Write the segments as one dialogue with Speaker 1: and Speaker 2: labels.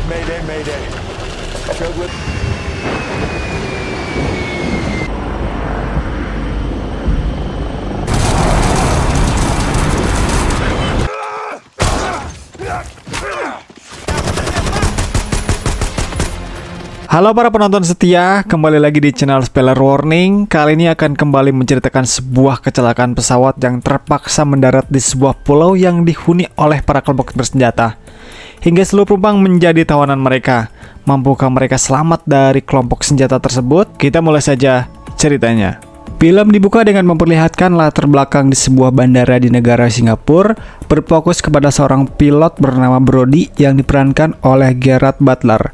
Speaker 1: Mayday, mayday. Children.
Speaker 2: Halo para penonton setia, kembali lagi di channel Spoiler Warning. Kali ini akan kembali menceritakan sebuah kecelakaan pesawat yang terpaksa mendarat di sebuah pulau yang dihuni oleh para kelompok bersenjata. Hingga seluruh penumpang menjadi tawanan mereka. Mampukah mereka selamat dari kelompok senjata tersebut? Kita mulai saja ceritanya. Film dibuka dengan memperlihatkan latar belakang di sebuah bandara di negara Singapura, berfokus kepada seorang pilot bernama Brody yang diperankan oleh Gerard Butler.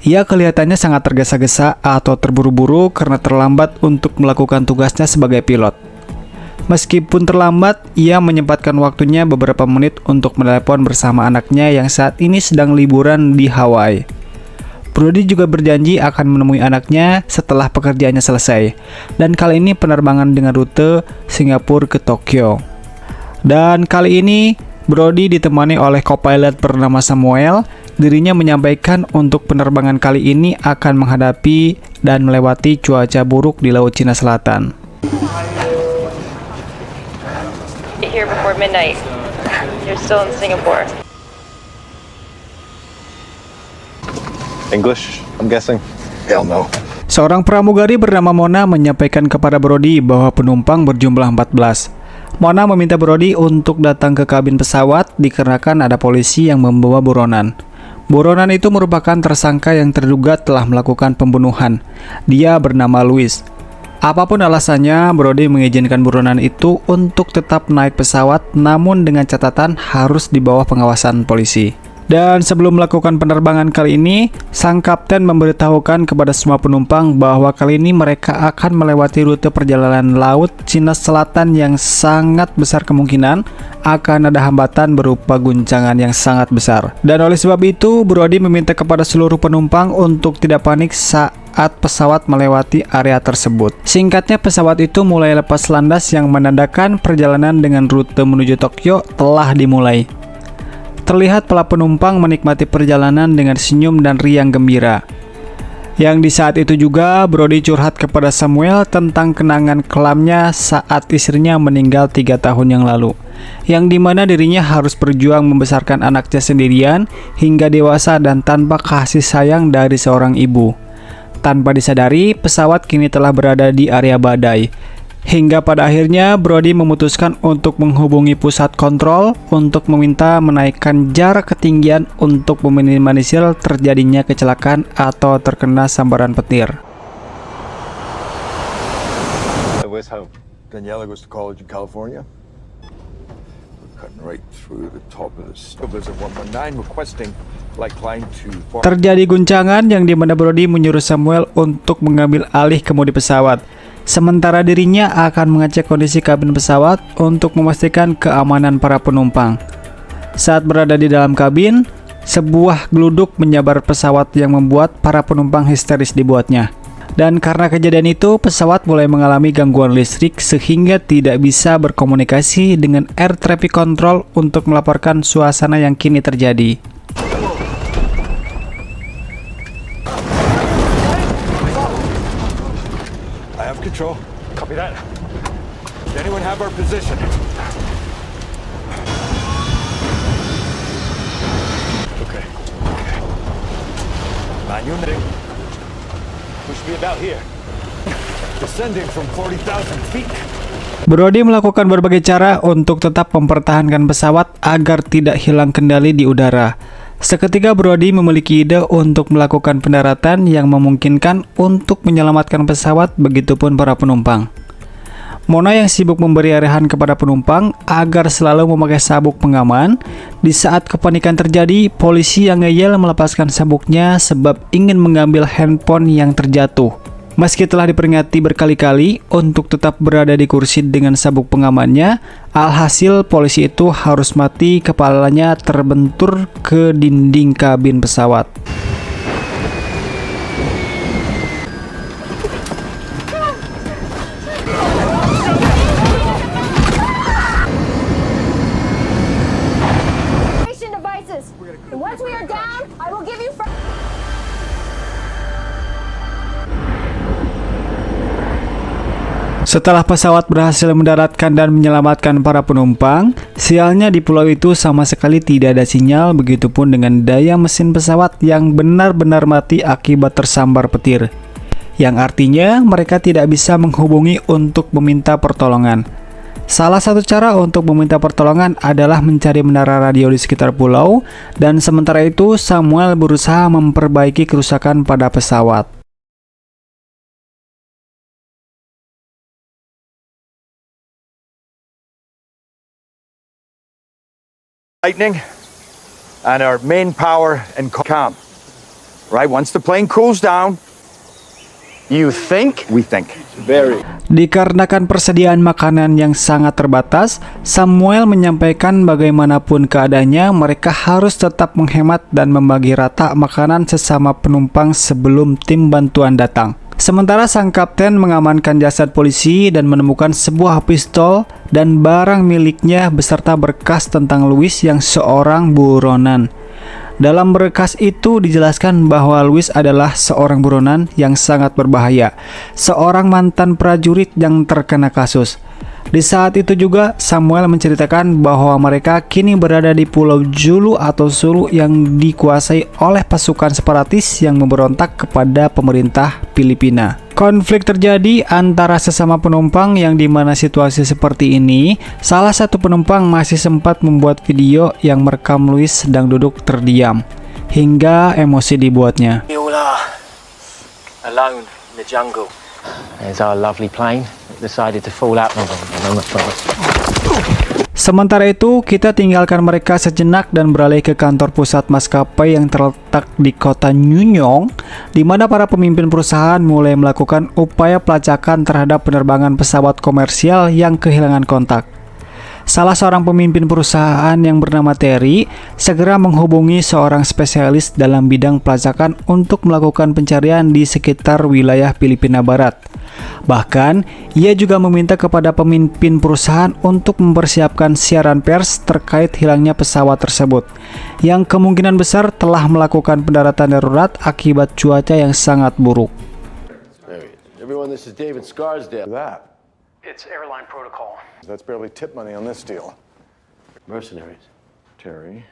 Speaker 2: Ia kelihatannya sangat tergesa-gesa atau terburu-buru karena terlambat untuk melakukan tugasnya sebagai pilot. Meskipun terlambat, ia menyempatkan waktunya beberapa menit untuk menelepon bersama anaknya yang saat ini sedang liburan di Hawaii. Brody juga berjanji akan menemui anaknya setelah pekerjaannya selesai, dan kali ini penerbangan dengan rute Singapura ke Tokyo. Dan kali ini Brody ditemani oleh co-pilot bernama Samuel. Dirinya menyampaikan untuk penerbangan kali ini akan menghadapi dan melewati cuaca buruk di Laut Cina Selatan.
Speaker 3: Here before midnight. You're still in Singapore.
Speaker 1: English, I'm guessing? Hell no.
Speaker 2: Seorang pramugari bernama Mona menyampaikan kepada Brody bahwa penumpang berjumlah 14. Mona meminta Brody untuk datang ke kabin pesawat dikarenakan ada polisi yang membawa buronan. Buronan itu merupakan tersangka yang terduga telah melakukan pembunuhan. Dia bernama Louis. Apapun alasannya, Brody mengizinkan buronan itu untuk tetap naik pesawat, namun dengan catatan harus di bawah pengawasan polisi. Dan sebelum melakukan penerbangan kali ini, sang kapten memberitahukan kepada semua penumpang bahwa kali ini mereka akan melewati rute perjalanan Laut Cina Selatan yang sangat besar kemungkinan akan ada hambatan berupa guncangan yang sangat besar. Dan oleh sebab itu, Brody meminta kepada seluruh penumpang untuk tidak panik saat pesawat melewati area tersebut. Singkatnya, pesawat itu mulai lepas landas yang menandakan perjalanan dengan rute menuju Tokyo telah dimulai. Terlihat para penumpang menikmati perjalanan dengan senyum dan riang gembira. Yang di saat itu juga Brody curhat kepada Samuel tentang kenangan kelamnya saat istrinya meninggal 3 tahun yang lalu, yang dimana dirinya harus berjuang membesarkan anaknya sendirian hingga dewasa dan tanpa kasih sayang dari seorang ibu. Tanpa disadari, pesawat kini telah berada di area badai. Hingga pada akhirnya Brody memutuskan untuk menghubungi pusat kontrol untuk meminta menaikkan jarak ketinggian untuk meminimalisir terjadinya kecelakaan atau terkena sambaran petir.
Speaker 1: Where's home? Daniela goes to college in California. We're cutting right through the top of this. Blizzard 119 requesting flight line to...
Speaker 2: Terjadi guncangan yang dimana Brody menyuruh Samuel untuk mengambil alih kemudi pesawat. Sementara dirinya akan mengecek kondisi kabin pesawat untuk memastikan keamanan para penumpang. Saat berada di dalam kabin, sebuah geluduk menyabar pesawat yang membuat para penumpang histeris dibuatnya. Dan karena kejadian itu, pesawat mulai mengalami gangguan listrik sehingga tidak bisa berkomunikasi dengan air traffic control untuk melaporkan suasana yang kini terjadi.
Speaker 1: Control. Copy that. Does anyone have our position? Okay. Unit. We should be about here. Descending from 40,000 feet.
Speaker 2: Brody melakukan berbagai cara untuk tetap mempertahankan pesawat agar tidak hilang kendali di udara. Seketika Brody memiliki ide untuk melakukan pendaratan yang memungkinkan untuk menyelamatkan pesawat, begitupun para penumpang. Mona yang sibuk memberi arahan kepada penumpang agar selalu memakai sabuk pengaman. Di saat kepanikan terjadi, polisi yang ngeyel melepaskan sabuknya sebab ingin mengambil handphone yang terjatuh. Meski telah diperingati berkali-kali untuk tetap berada di kursi dengan sabuk pengamannya, alhasil polisi itu harus mati kepalanya terbentur ke dinding kabin pesawat.
Speaker 4: Once we are down, I will give you.
Speaker 2: Setelah pesawat berhasil mendaratkan dan menyelamatkan para penumpang, sialnya di pulau itu sama sekali tidak ada sinyal, begitupun dengan daya mesin pesawat yang benar-benar mati akibat tersambar petir. Yang artinya mereka tidak bisa menghubungi untuk meminta pertolongan. Salah satu cara untuk meminta pertolongan adalah mencari menara radio di sekitar pulau, dan sementara itu Samuel berusaha memperbaiki kerusakan pada pesawat.
Speaker 1: Lightning and our main power and calm. Right? Once the plane cools down, we think. Very.
Speaker 2: Dikarenakan persediaan makanan yang sangat terbatas, Samuel menyampaikan bagaimanapun keadaannya, mereka harus tetap menghemat dan membagi rata makanan sesama penumpang sebelum tim bantuan datang. Sementara sang kapten mengamankan jasad polisi dan menemukan sebuah pistol dan barang miliknya beserta berkas tentang Louis yang seorang buronan. Dalam berkas itu dijelaskan bahwa Louis adalah seorang buronan yang sangat berbahaya, seorang mantan prajurit yang terkena kasus. Di saat itu juga Samuel menceritakan bahwa mereka kini berada di Pulau Julu atau Sulu yang dikuasai oleh pasukan separatis yang memberontak kepada pemerintah Filipina. Konflik terjadi antara sesama penumpang yang dimana situasi seperti ini, salah satu penumpang masih sempat membuat video yang merekam Louis sedang duduk terdiam, hingga emosi dibuatnya.
Speaker 5: We all are alone in the jungle. There's our lovely plane that decided to fall out.
Speaker 2: Sementara itu, kita tinggalkan mereka sejenak dan beralih ke kantor pusat maskapai yang terletak di kota Nyunyong, di mana para pemimpin perusahaan mulai melakukan upaya pelacakan terhadap penerbangan pesawat komersial yang kehilangan kontak. Salah seorang pemimpin perusahaan yang bernama Terry segera menghubungi seorang spesialis dalam bidang pelacakan untuk melakukan pencarian di sekitar wilayah Filipina Barat. Bahkan, ia juga meminta kepada pemimpin perusahaan untuk mempersiapkan siaran pers terkait hilangnya pesawat tersebut, yang kemungkinan besar telah melakukan pendaratan darurat akibat cuaca yang sangat buruk.
Speaker 6: Everyone, this is David Scarsdale.
Speaker 1: That.
Speaker 7: It's airline protocol.
Speaker 1: That's barely tip money on this deal.
Speaker 6: Mercenaries.
Speaker 1: Terry.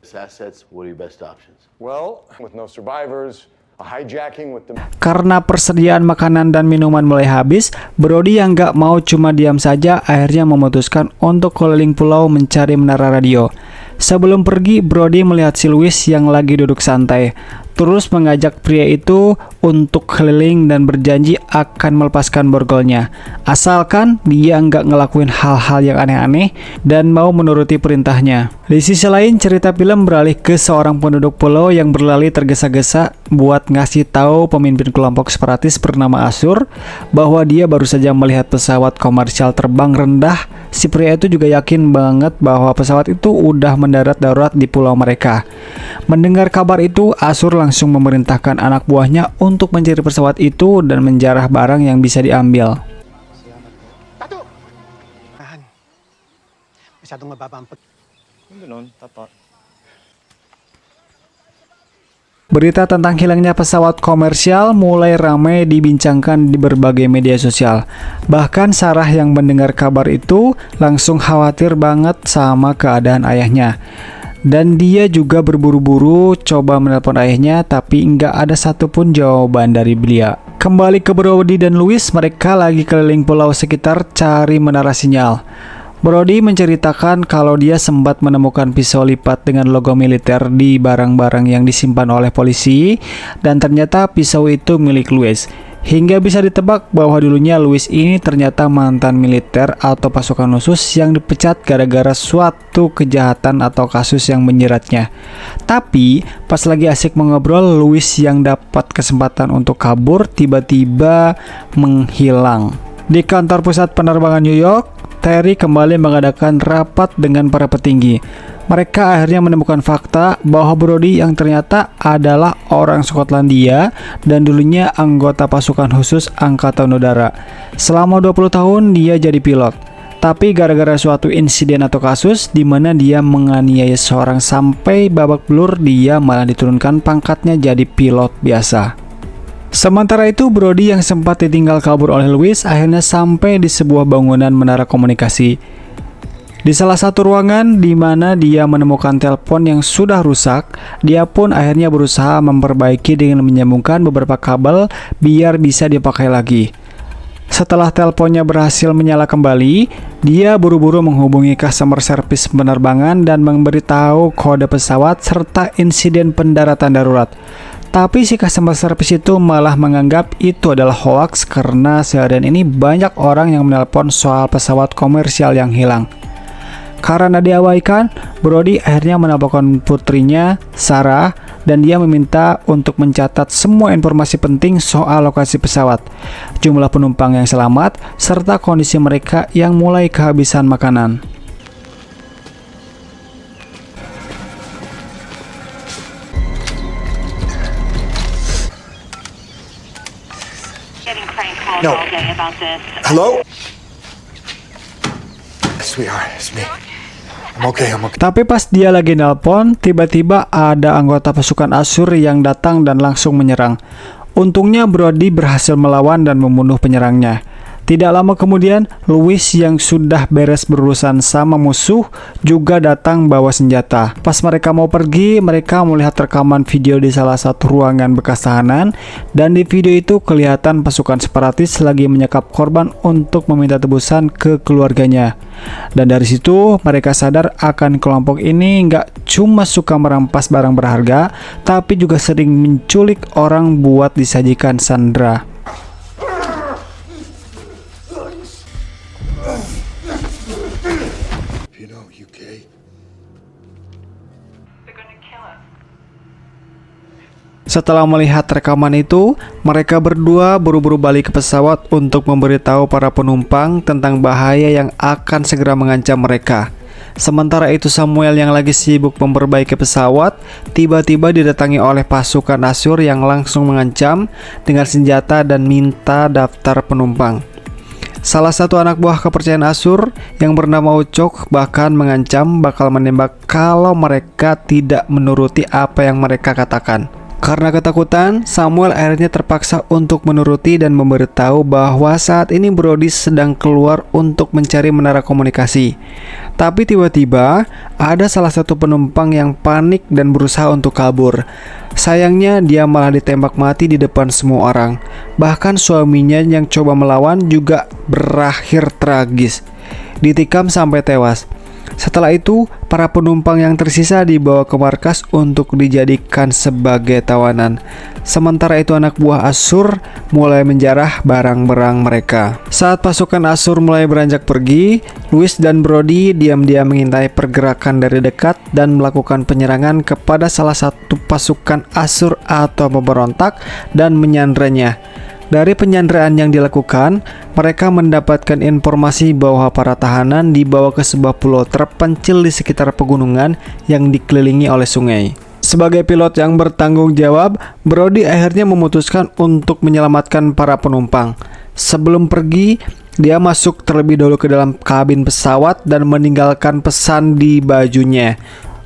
Speaker 6: Assets, what are your best options?
Speaker 1: Well, with no survivors, a hijacking with the...
Speaker 2: Karena persediaan makanan dan minuman mulai habis, Brody yang gak mau cuma diam saja akhirnya memutuskan untuk keliling pulau mencari menara radio. Sebelum pergi, Brody melihat si Louis yang lagi duduk santai, terus mengajak pria itu untuk keliling dan berjanji akan melepaskan borgolnya, asalkan dia nggak ngelakuin hal-hal yang aneh-aneh dan mau menuruti perintahnya. Di sisi lain, cerita film beralih ke seorang penduduk pulau yang berlari tergesa-gesa buat ngasih tahu pemimpin kelompok separatis bernama Asur bahwa dia baru saja melihat pesawat komersial terbang rendah. Si pria itu juga yakin banget bahwa pesawat itu udah mendarat darurat di pulau mereka. Mendengar kabar itu, Asur langsung memerintahkan anak buahnya untuk mencari pesawat itu dan menjarah barang yang bisa diambil.
Speaker 7: Masyadong mababa ang
Speaker 2: Berita tentang hilangnya pesawat komersial mulai ramai dibincangkan di berbagai media sosial. Bahkan Sarah yang mendengar kabar itu langsung khawatir banget sama keadaan ayahnya. Dan dia juga berburu-buru coba menelpon ayahnya, tapi nggak ada satupun jawaban dari beliau. Kembali ke Brody dan Louis, mereka lagi keliling pulau sekitar cari menara sinyal. Brody menceritakan kalau dia sempat menemukan pisau lipat dengan logo militer di barang-barang yang disimpan oleh polisi, dan ternyata pisau itu milik Louis. Hingga bisa ditebak bahwa dulunya Louis ini ternyata mantan militer atau pasukan khusus yang dipecat gara-gara suatu kejahatan atau kasus yang menjeratnya. Tapi pas lagi asik mengobrol, Louis yang dapat kesempatan untuk kabur tiba-tiba menghilang. Di kantor pusat penerbangan New York, Terry kembali mengadakan rapat dengan para petinggi. Mereka akhirnya menemukan fakta bahwa Brody yang ternyata adalah orang Skotlandia dan dulunya anggota pasukan khusus Angkatan Udara. Selama 20 tahun dia jadi pilot. Tapi gara-gara suatu insiden atau kasus di mana dia menganiaya seorang sampai babak belur, dia malah diturunkan pangkatnya jadi pilot biasa. Sementara itu, Brody yang sempat ditinggal kabur oleh Louis akhirnya sampai di sebuah bangunan menara komunikasi. Di salah satu ruangan di mana dia menemukan telepon yang sudah rusak, dia pun akhirnya berusaha memperbaiki dengan menyambungkan beberapa kabel biar bisa dipakai lagi. Setelah teleponnya berhasil menyala kembali, dia buru-buru menghubungi customer service penerbangan dan memberitahu kode pesawat serta insiden pendaratan darurat. Tapi si customer service itu malah menganggap itu adalah hoax karena seharian ini banyak orang yang menelpon soal pesawat komersial yang hilang. Karena diabaikan, Brody akhirnya menelpon putrinya, Sarah, dan dia meminta untuk mencatat semua informasi penting soal lokasi pesawat, jumlah penumpang yang selamat, serta kondisi mereka yang mulai kehabisan makanan.
Speaker 8: Getting prank calls
Speaker 1: No.
Speaker 8: all day about this.
Speaker 1: Hello? Sweetheart, it's me. I'm okay.
Speaker 2: Tapi pas dia lagi nelpon, tiba-tiba ada anggota pasukan Asur yang datang dan langsung menyerang. Untungnya Brody berhasil melawan dan membunuh penyerangnya. Tidak lama kemudian, Louis yang sudah beres berurusan sama musuh juga datang bawa senjata. Pas mereka mau pergi, mereka melihat rekaman video di salah satu ruangan bekas tahanan, dan di video itu kelihatan pasukan separatis lagi menyekap korban untuk meminta tebusan ke keluarganya. Dan dari situ mereka sadar akan kelompok ini nggak cuma suka merampas barang berharga, tapi juga sering menculik orang buat disajikan sandera. Setelah melihat rekaman itu, mereka berdua buru-buru balik ke pesawat untuk memberitahu para penumpang tentang bahaya yang akan segera mengancam mereka. Sementara itu Samuel yang lagi sibuk memperbaiki pesawat, tiba-tiba didatangi oleh pasukan Asur yang langsung mengancam dengan senjata dan minta daftar penumpang. Salah satu anak buah kepercayaan Asur yang bernama Ucok bahkan mengancam bakal menembak kalau mereka tidak menuruti apa yang mereka katakan. Karena ketakutan, Samuel akhirnya terpaksa untuk menuruti dan memberitahu bahwa saat ini Brody sedang keluar untuk mencari menara komunikasi. Tapi tiba-tiba ada salah satu penumpang yang panik dan berusaha untuk kabur. Sayangnya dia malah ditembak mati di depan semua orang. Bahkan suaminya yang coba melawan juga berakhir tragis, ditikam sampai tewas. Setelah itu, para penumpang yang tersisa dibawa ke markas untuk dijadikan sebagai tawanan. Sementara itu anak buah Asur mulai menjarah barang-barang mereka. Saat pasukan Asur mulai beranjak pergi, Louis dan Brody diam-diam mengintai pergerakan dari dekat dan melakukan penyerangan kepada salah satu pasukan Asur atau pemberontak dan menyandranya. Dari penyanderaan yang dilakukan, mereka mendapatkan informasi bahwa para tahanan dibawa ke sebuah pulau terpencil di sekitar pegunungan yang dikelilingi oleh sungai. Sebagai pilot yang bertanggung jawab, Brody akhirnya memutuskan untuk menyelamatkan para penumpang. Sebelum pergi, dia masuk terlebih dahulu ke dalam kabin pesawat dan meninggalkan pesan di bajunya.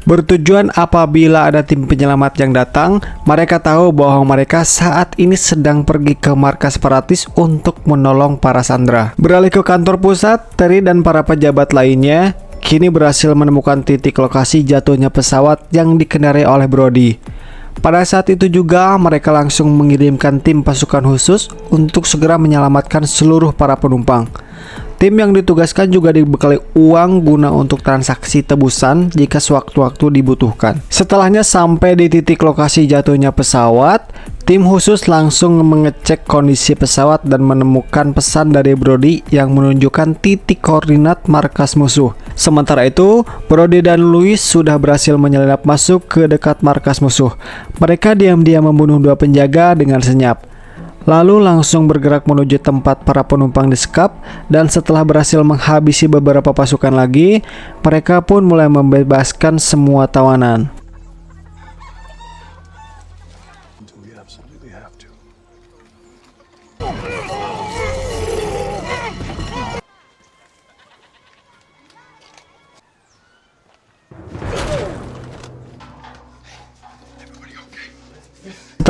Speaker 2: Bertujuan apabila ada tim penyelamat yang datang, mereka tahu bahwa mereka saat ini sedang pergi ke markas separatis untuk menolong para sandera. Beralih ke kantor pusat, Terry dan para pejabat lainnya kini berhasil menemukan titik lokasi jatuhnya pesawat yang dikendarai oleh Brody. Pada saat itu juga mereka langsung mengirimkan tim pasukan khusus untuk segera menyelamatkan seluruh para penumpang. Tim yang ditugaskan juga dibekali uang guna untuk transaksi tebusan jika sewaktu-waktu dibutuhkan. Setelahnya sampai di titik lokasi jatuhnya pesawat, tim khusus langsung mengecek kondisi pesawat dan menemukan pesan dari Brody yang menunjukkan titik koordinat markas musuh. Sementara itu, Brody dan Louis sudah berhasil menyelinap masuk ke dekat markas musuh. Mereka diam-diam membunuh dua penjaga dengan senyap, lalu langsung bergerak menuju tempat para penumpang disekap, dan setelah berhasil menghabisi beberapa pasukan lagi, mereka pun mulai membebaskan semua tawanan.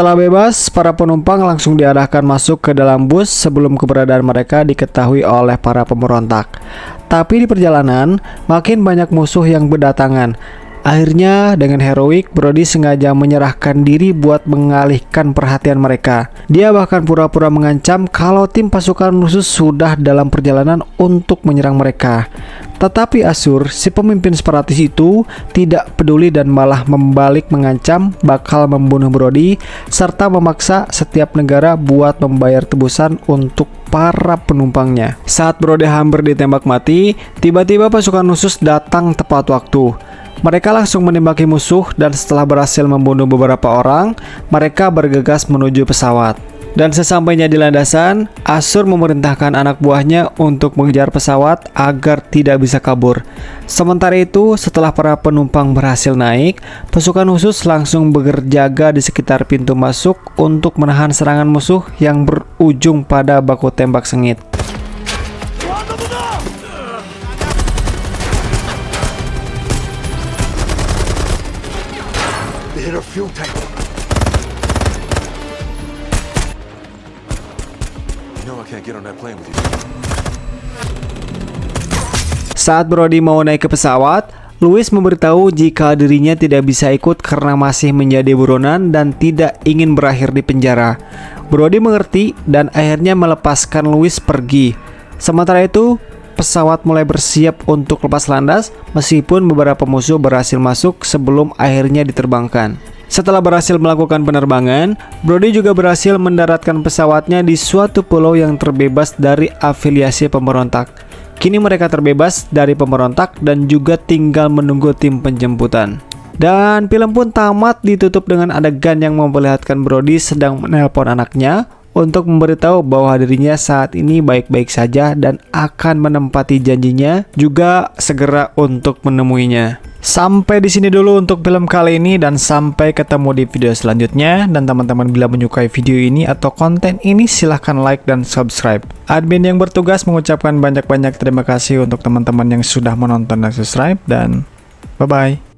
Speaker 2: Setelah bebas, para penumpang langsung diarahkan masuk ke dalam bus sebelum keberadaan mereka diketahui oleh para pemberontak. Tapi di perjalanan, makin banyak musuh yang berdatangan. Akhirnya, dengan heroik, Brody sengaja menyerahkan diri buat mengalihkan perhatian mereka. Dia bahkan pura-pura mengancam kalau tim pasukan khusus sudah dalam perjalanan untuk menyerang mereka. Tetapi Azur, si pemimpin separatis itu, tidak peduli dan malah membalik mengancam bakal membunuh Brody serta memaksa setiap negara buat membayar tebusan untuk para penumpangnya. Saat Brody hampir ditembak mati, tiba-tiba pasukan khusus datang tepat waktu. Mereka langsung menembaki musuh dan setelah berhasil membunuh beberapa orang, mereka bergegas menuju pesawat. Dan sesampainya di landasan, Azur memerintahkan anak buahnya untuk mengejar pesawat agar tidak bisa kabur. Sementara itu, setelah para penumpang berhasil naik, pasukan khusus langsung berjaga di sekitar pintu masuk untuk menahan serangan musuh yang berujung pada baku tembak sengit.
Speaker 8: Hit our fuel tank. You know I can't get on that plane with you.
Speaker 2: Saat Brody mau naik ke pesawat, Louis memberitahu jika dirinya tidak bisa ikut karena masih menjadi buronan dan tidak ingin berakhir di penjara. Brody mengerti dan akhirnya melepaskan Louis pergi. Sementara itu, pesawat mulai bersiap untuk lepas landas meskipun beberapa musuh berhasil masuk sebelum akhirnya diterbangkan. Setelah berhasil melakukan penerbangan, Brody juga berhasil mendaratkan pesawatnya di suatu pulau yang terbebas dari afiliasi pemberontak. Kini mereka terbebas dari pemberontak dan juga tinggal menunggu tim penjemputan. Dan film pun tamat ditutup dengan adegan yang memperlihatkan Brody sedang menelpon anaknya untuk memberitahu bahwa dirinya saat ini baik-baik saja dan akan menempati janjinya juga segera untuk menemuinya. Sampai di sini dulu untuk film kali ini dan sampai ketemu di video selanjutnya. Dan teman-teman bila menyukai video ini atau konten ini silahkan like dan subscribe. Admin yang bertugas mengucapkan banyak-banyak terima kasih untuk teman-teman yang sudah menonton dan subscribe dan bye-bye.